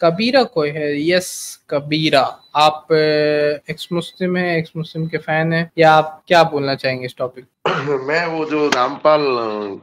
कबीरा कोई है? यस, कबीरा। आप एक्स मुस्लिम है, एक्स मुस्लिम के फैन है, या आप क्या बोलना चाहेंगे इस टॉपिक? मैं वो जो रामपाल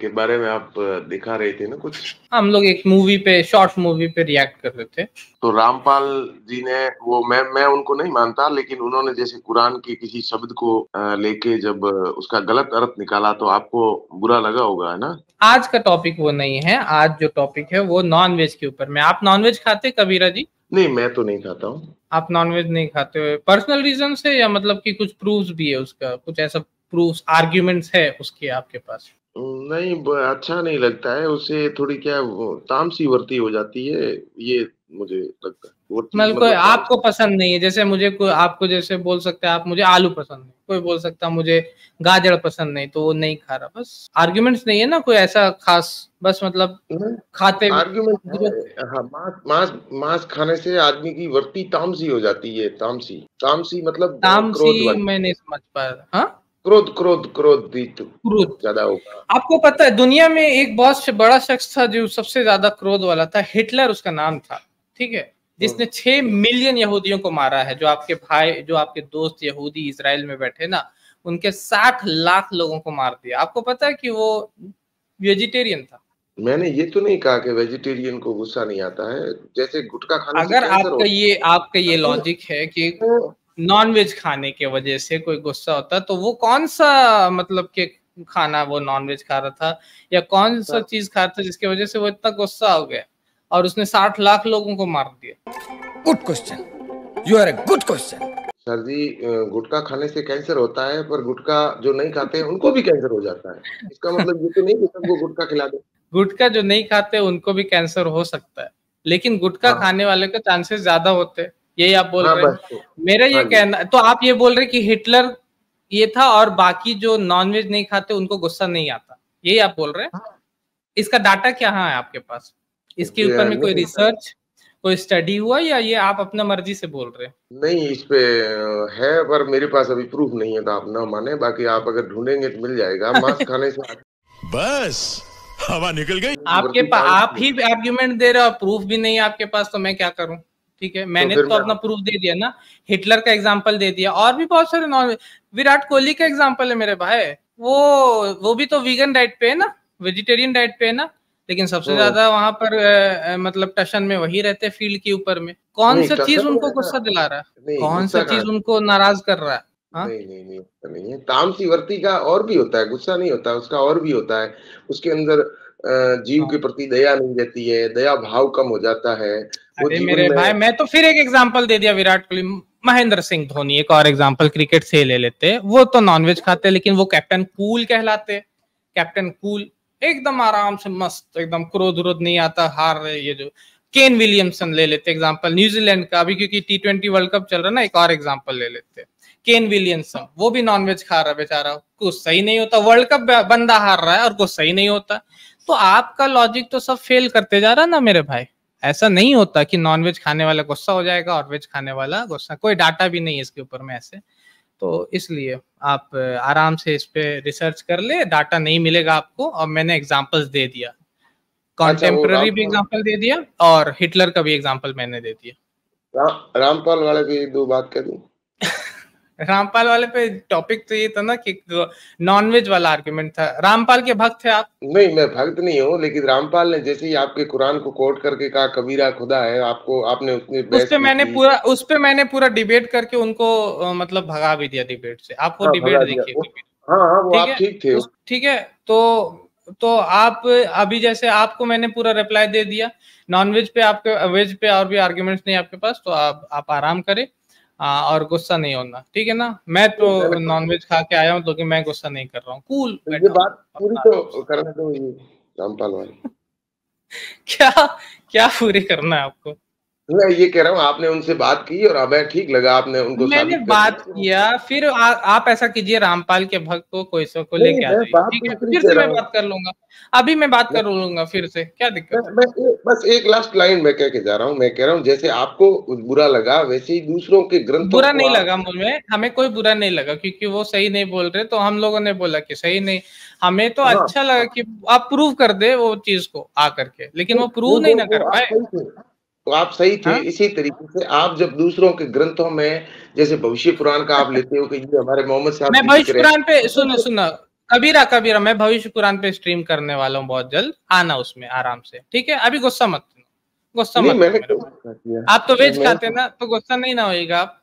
के बारे में आप दिखा रहे थे ना कुछ, हम लोग एक मूवी पे, शॉर्ट मूवी पे रिएक्ट कर रहे थे। तो रामपाल जी ने वो, मैं उनको नहीं मानता, लेकिन उन्होंने जैसे कुरान के किसी शब्द को लेके जब उसका गलत अर्थ निकाला तो आपको बुरा लगा होगा, है ना? आज का टॉपिक वो नहीं है। आज जो टॉपिक है वो नॉन वेज के ऊपर में। आप नॉन वेज खाते कबीरा जी? नहीं, मैं तो नहीं खाता हूँ। आप नॉनवेज नहीं खाते हुए पर्सनल रीजन से, या मतलब कि कुछ प्रूफ्स भी है उसका, कुछ ऐसा प्रूफ्स आर्ग्यूमेंट्स है उसके आपके पास? नहीं, अच्छा नहीं लगता है उससे, थोड़ी क्या वो तामसी वर्ती हो जाती है, ये मुझे लगता है वो चीज, मतलब कोई मतलब आपको पसंद नहीं है, जैसे मुझे कोई आपको जैसे बोल सकता है आप मुझे आलू पसंद नहीं, कोई बोल सकता है मुझे गाजर पसंद नहीं, तो वो नहीं खा रहा। बस आर्ग्यूमेंट्स नहीं है ना कोई ऐसा खास, बस मतलब खाते आर्ग्यूमेंट है। हाँ, मांस मांस मांस खाने से आदमी की वर्ती तामसी हो जाती है। तामसी, तामसी मतलब क्रोध तामसी वाली। मैं नहीं समझ पा रहा। हाँ, क्रोध क्रोध क्रोधित क्रोध। ज्यादा होगा। आपको पता है दुनिया में एक बहुत बड़ा शख्स था जो सबसे ज्यादा क्रोध वाला था, हिटलर उसका नाम था, ठीक है, जिसने 6 मिलियन यहूदियों को मारा है। जो आपके भाई, जो आपके दोस्त यहूदी इजराइल में बैठे ना, उनके 60 लाख लोगों को मार दिया। आपको पता है कि वो वेजिटेरियन था? मैंने ये तो नहीं कहा कि वेजिटेरियन को गुस्सा नहीं आता है, जैसे गुटखा खाने से अगर कैंसर आपका ये लॉजिक है कि नॉन वेज खाने के वजह से कोई गुस्सा होता, तो वो कौन सा मतलब कि खाना वो नॉन वेज खा रहा था, या कौन सा चीज खा रहा था जिसकी वजह से वो इतना गुस्सा हो गया और उसने 60 लाख लोगों को मार दिया? Good question, you are a good question. Sir ji, गुटखा खाने से कैंसर होता है, पर गुटखा जो नहीं खाते हैं उनको भी कैंसर हो जाता है। इसका मतलब ये तो नहीं कि सबको गुटखा खिला दे। गुटखा जो नहीं खाते उनको भी कैंसर हो सकता है, लेकिन गुटखा हाँ खाने वाले के चांसेस ज्यादा होते हैं, यही आप बोल हाँ, रहे हैं? बस तो, मेरा ये हाँ जी। कहना, तो आप ये बोल रहे कि हिटलर ये था और बाकी जो नॉनवेज नहीं खाते उनको गुस्सा नहीं आता, यही आप बोल रहे हैं? इसका डाटा क्या है आपके पास? इसके ऊपर में कोई नहीं रिसर्च, कोई स्टडी हुआ, या ये आप अपना मर्जी से बोल रहे हैं? नहीं, इस पे है, पर मेरे पास अभी प्रूफ नहीं है, तो आप ना माने, बाकी आप अगर ढूंढेंगे तो मिल जाएगा। मांस खाने से बस हवा निकल गई। आपके पास आप ही आर्ग्यूमेंट दे रहे हो, प्रूफ भी नहीं है आपके पास, तो मैं क्या करूं? ठीक है, मैंने तो अपना प्रूफ दे दिया ना, हिटलर का एग्जांपल दे दिया, और भी बहुत सारे नॉन, विराट कोहली का एग्जांपल है मेरे भाई। वो भी तो वीगन डाइट पे है ना, वेजिटेरियन डाइट पे है ना, लेकिन सबसे ज्यादा वहां पर मतलब टशन में वही रहते हैं फील्ड के ऊपर में। कौन सा चीज उनको गुस्सा दिला रहा है? कौन सा चीज उनको नाराज कर रहा है? नहीं नहीं नहीं, ऐसा नहीं है। तामसी वर्ती का और भी होता है, गुस्सा नहीं होता उसका, और भी होता है। उसके अंदर जीव के प्रति दया नहीं रहती है, दया भाव कम हो जाता है वो अरे जीवन मेरे में। भाई, मैं तो फिर एक एग्जांपल दे दिया, विराट कोहली, महेंद्र सिंह धोनी, एक और एग्जांपल क्रिकेट से ले लेते हैं। वो तो नॉनवेज खाते हैं, लेकिन वो कैप्टन कूल कहलाते हैं। कैप्टन कूल, एकदम आराम से मस्त, एकदम क्रोध विरोध नहीं आता, हार रहे ये जो। केन विलियमसन ले लेते एग्जांपल, न्यूजीलैंड का, अभी क्योंकि T20 वर्ल्ड कप चल रहा है ना, एक और एग्जांपल ले लेते हैं। केन विलियमसन, वो भी नॉनवेज खा रहा है बेचारा, कुछ सही नहीं होता, वर्ल्ड कप बंदा हार रहा है और कुछ सही नहीं होता। तो आपका लॉजिक तो सब फेल करते जा रहा है ना मेरे भाई। ऐसा नहीं होता कि नॉनवेज खाने वाला गुस्सा हो जाएगा और वेज खाने वाला गुस्सा, कोई डाटा भी नहीं है इसके ऊपर में ऐसे। तो इसलिए आप आराम से इस पे रिसर्च कर ले, डाटा नहीं मिलेगा आपको, और मैंने एग्जांपल्स दे दिया, कॉन्टेम्पररी भी एग्जांपल दे दिया, और हिटलर का भी एग्जांपल मैंने दे दिया। रामपाल वाले पे दो बात कर दूं। रामपाल वाले पे टॉपिक तो ये था ना कि नॉनवेज वाला आर्गुमेंट था। रामपाल के भक्त थे आप? नहीं, मैं भक्त नहीं हूँ, लेकिन रामपाल ने जैसे ही आपके कुरान को कोट करके कहा कबीरा खुदा है, आपको आपने उसमें बहस की थी। उस पे मैंने पूरा डिबेट करके उनको मतलब भगा भी दिया डिबेट से। आप वो हाँ, डिबेट भगा दिया देखिए वो। कभी। हाँ हाँ, वो ठीक आप है, ठीक थे। ठीक है। तो आप अभी जैसे आपको मैंने पूरा रिप्लाई दे दिया, नॉनवेज पे, आपके वेज पे और भी आर्ग्यूमेंट्स नहीं आपके पास, तो आप आराम करें और गुस्सा नहीं होना, ठीक है ना? मैं तो नॉनवेज खा के आया हूँ, तो कि मैं गुस्सा नहीं कर रहा हूँ, कूल तो ये बैठा हूँ बात पूरी अपना आराम तो से। करने दो, ये रामपाल वाली। क्या क्या पूरी करना है आपको? मैं ये कह रहा हूँ, आपने उनसे बात की और हमें ठीक लगा, आपने उनको मैंने साबित कर बात दिया। किया, फिर आप ऐसा कीजिए, रामपाल के भक्त को कोई सो को नहीं, लेके आ मैं जाइए, बात ठीक है? दूसरी फिर कह से रहा मैं हूँ। बात कर लूंगा, अभी मैं बात कर लूंगा फिर से, क्या दिक्कत है? बस एक लास्ट लाइन मैं कह के जा रहा हूँ। मैं कह रहा हूँ जैसे आपको बुरा लगा, वैसे ही दूसरों के ग्रंथों बुरा को नहीं आप। लगा मुझे, हमें कोई बुरा नहीं लगा, क्योंकि वो सही नहीं बोल रहे, तो हम लोगों ने बोला कि सही नहीं। हमें तो हाँ, अच्छा लगा कि आप प्रूव कर दे वो चीज को आ करके, लेकिन वो प्रूव नहीं, नहीं ना कर वो आप पाए। सही थे, तो आप सही थे। हाँ? इसी तरीके से आप जब दूसरों के ग्रंथों में जैसे भविष्य पुराण का आप लेते हो कि ये हमारे मोहम्मद साहब मैं की भविष्य जिक्र है, पुराण पे सुनो कबीरा मैं भविष्य पुराण पे स्ट्रीम करने वाला हूँ बहुत जल्द, आना उसमें आराम से, ठीक है? अभी गुस्सा मत नहीं करो मैंने मेरे क्यों को। गुस्सा किया? आप तो वेज मैं खाते हैं ना, तो गुस्सा नहीं ना होएगा आप?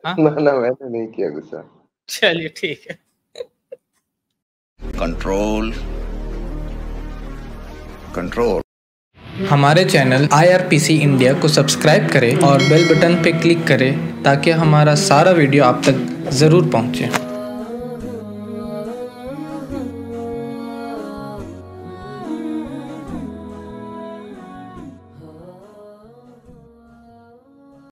हाँ, ना ना मैंने नहीं किया गुस्सा। चलिए ठीक है। Control control. हमारे चैनल IRPC इंडिया को सब्सक्राइब करें और बेल बटन पे क्लिक करें ताकि हमारा सारा वीडियो आप तक ज़रूर पहुंचे।